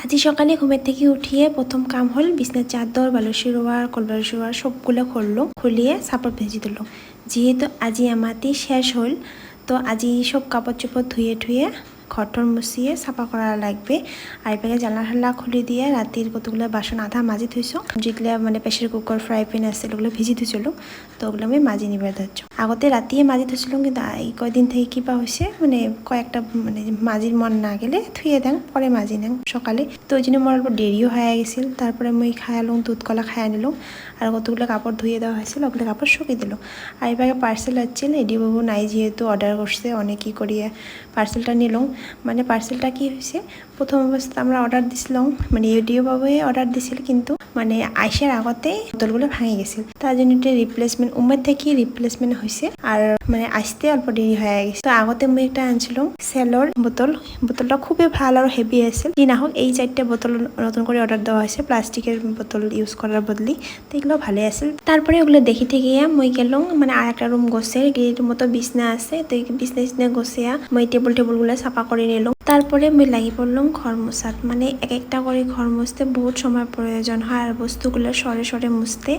আজি সকালে ঘুমের থেকে উঠিয়ে প্রথম কাম হল বিছনার চাদর বালুশি রোয়ার কলবালুশি রোয়ার সবগুলো খুললো খুলিয়ে সাপড় ভেজে দিল। যেহেতু আজি আমাতে শেষ হল তো আজি সব কাপড় চোপড় ধুয়ে ঠুয়ে ঘরটর মুছিয়ে সাফা করা লাগবে। আর এবারে জানলা ঠাল্লা খুলে দিয়ে রাতের কতগুলো বাসন আধা মাজি থৈছো, যেগুলো মানে প্রেসার কুকার ফ্রাই প্যান আছে ওগুলো ভিজি থৈছিল, তো ওগুলো আমি মাজি নিবার ধরছ। আগতে রাতিয়ে মাজি থৈছিলাম, কিন্তু এই কয়দিন থেকে কিবা হয়েছে মানে কয়েকটা মানে মাজির মন না গেলে থুয়ে দেন পরে মাজি নেন সকালে, তো ওই জন্য আমার অল্প দেরিও হয়ে গেছিল। তারপরে মই খাইলাম দুধ কলা খাই নিলাম, আর কতগুলো কাপড় ধুয়ে দেওয়া হয়েছিল ওগুলো কাপড় শুকিয়ে দিল। আর এবারে পার্সেল আসছিল, এডি বাবু নাই যেহেতু অর্ডার করছে অনেকই করিয়ে পার্সেলটা নিলাম। মানে পার্সেলটা কি হয়েছে, প্রথম অবস্থা আমরা অর্ডার দিছিলাম মানে এডিও বাবুয়ে অর্ডার দিছিল, কিন্তু মানে আইসার আগতে বোতলগুলো ভাঙে গেছিল, তার জন্য এটা রিপ্লেসমেন্ট উমের থেকে রিপ্লেসমেন্ট হয়েছে। আর মানে আসতে অল্প দেরি হয়ে গেছে। তো আগতে মই একটা আনছিলাম সেলর বোতল, বোতলটা খুবই ভালো আর হেভি আছে। কি না হোক এই 4টা বোতল নতুন করে অর্ডার দেওয়া হয়েছে প্লাস্টিকের বোতল ইউজ করার বদলি, তো এগুলো ভালো আছে। তারপরে ওগুলো দেখি থেকে মই গেলাম মানে আর একটা রুম গোছে গেটের মতো বিছনা আছে, তো এই বিছনা গোছিয়া মই টেবিল গুলো সাফা করে নিলাম। তারপরে আমি লাগি পড়লাম ঘর মোছাত। মানে এক একটা করে ঘর মুছতে বহুত সময় প্রয়োজন হয়, আর বস্তুগুলো সরে সরে মুছতে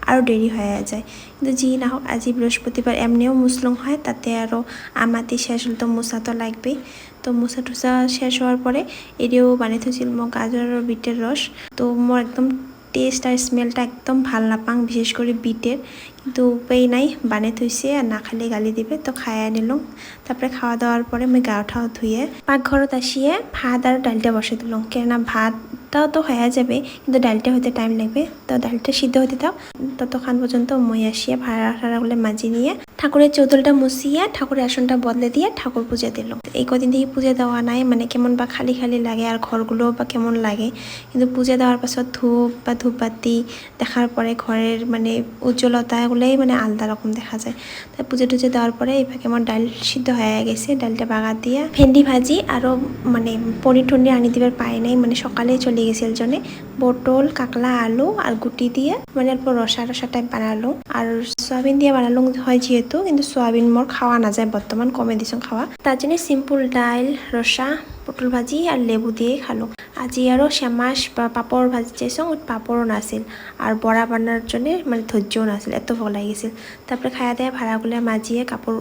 আরও দেরি হয়ে যায়। কিন্তু যি না হোক আজি বৃহস্পতিবার এমনিও মুছলং হয়, তাতে আরও আমাতে শেষ হল তো মোছা তো লাগবেই। তো মোছা টোছা শেষ হওয়ার পরে এদিও বানিয়ে থৈছিল মই গাজর আর বিটের রস। তো মোর একদম টেস্ট আর স্মেলটা একদম ভাল নাপাং, বিশেষ করে বিটের, কিন্তু উপায় নাই বানিয়ে থৈছে আর না খালে গালি দিবে, তো খাই আনিলাম। তারপরে খাওয়া দাওয়ার পরে আমি গা ঠাও ধুয়ে পাকঘরত আসিয়ে ভাত আর ডালটা বসে দিলাম, কেননা ভাতটাও তো হয়ে যাবে কিন্তু ডালটা হতে টাইম লাগবে। তো ডালটা সিদ্ধ হতে দাও, ততক্ষণ পর্যন্ত মই আসিয়ে ভাড়াগুলো মাজি নিয়ে ঠাকুরের চৌতলটা মুছিয়ে ঠাকুরের আসনটা বদলে দিয়ে ঠাকুর পূজা দিল। এই কদিন থেকে পূজা দেওয়া নাই, মানে কেমন বা খালি খালি লাগে আর ঘরগুলো বা কেমন লাগে, কিন্তু পূজা দেওয়ার পাছত ধূপ বা ধূপবাতি দেখার পরে ঘরের মানে উজ্জ্বলতা এগুলোই মানে আলাদা রকম দেখা যায়। তাই পুজো টুজো দেওয়ার পরে এইভাবে আমার ডাল সিদ্ধ হয়ে গেছে, ডালটা বাগা দিয়ে ভেন্ডি ভাজি আরও মানে পনির টনির আনি দিবার পাই নাই, মানে সকালেই চলে গেছিল জনে পটল কাকলা আলু আর গুটি দিয়ে মানে অল্প রসা রসা টাইপ বানালো। আর সয়াবিন দিয়ে বানালো হয় যেহেতু, কিন্তু সয়াবিন মোর খাওয়া না যায় বর্তমান, কমে দিছ খাওয়া, তার জন্য সিম্পল ডাল রসা পটল ভাজি আর লেবু দিয়ে খালো। আজি আরও শ্যামাস বা পাপড় ভাজি চাইছো, পাপড়ও নাছিল আর বড়া বানার জন্য মানে ধৈর্যও নাছিল, এত ভয় লাগিছিল। তারপরে খাওয়া দেয়া ভাড়াগুলো মাজিয়ে কাপড়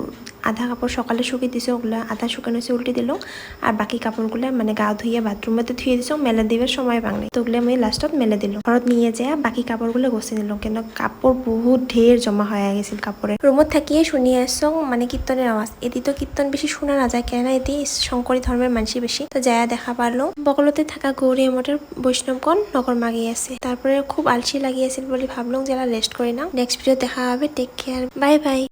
আধা কাপড় সকালে শুকিয়ে দিছো, ওগুলো আধা শুকানো হয়েছে উল্টে দিল, আর বাকি কাপড়গুলো মানে গা ধুয়ে বাথরুমে ধুয়ে দিছো, মেলে দিবার সময় পাং নাই, তো ওগুলো আমি লাস্টত মেলে দিল। ঘরত নিয়ে যায় বাকি কাপড়গুলো গছে নিল, কেন কাপড় বহুত ঢের জমা হয়ে গেছিল কাপড়ে। রুমত থাকিয়ে শুনি আসছো মানে কীর্তনের আওয়াজ, এটি তো কীর্তন বেশি শোনা না যায়, কেননা এটি শঙ্করী ধর্মের মানুষই বেশি। তো যায়া দেখা পারলো বগলতে থাকা গৌরী মঠের বৈষ্ণবগণ নগর মাগিয়ে আছে। তারপরে খুব আলসি লাগিয়েছিল বলে ভাবলাম যারা রেস্ট করে নাও, নেক্সট ভিডিও দেখা হবে। Take care, bye by.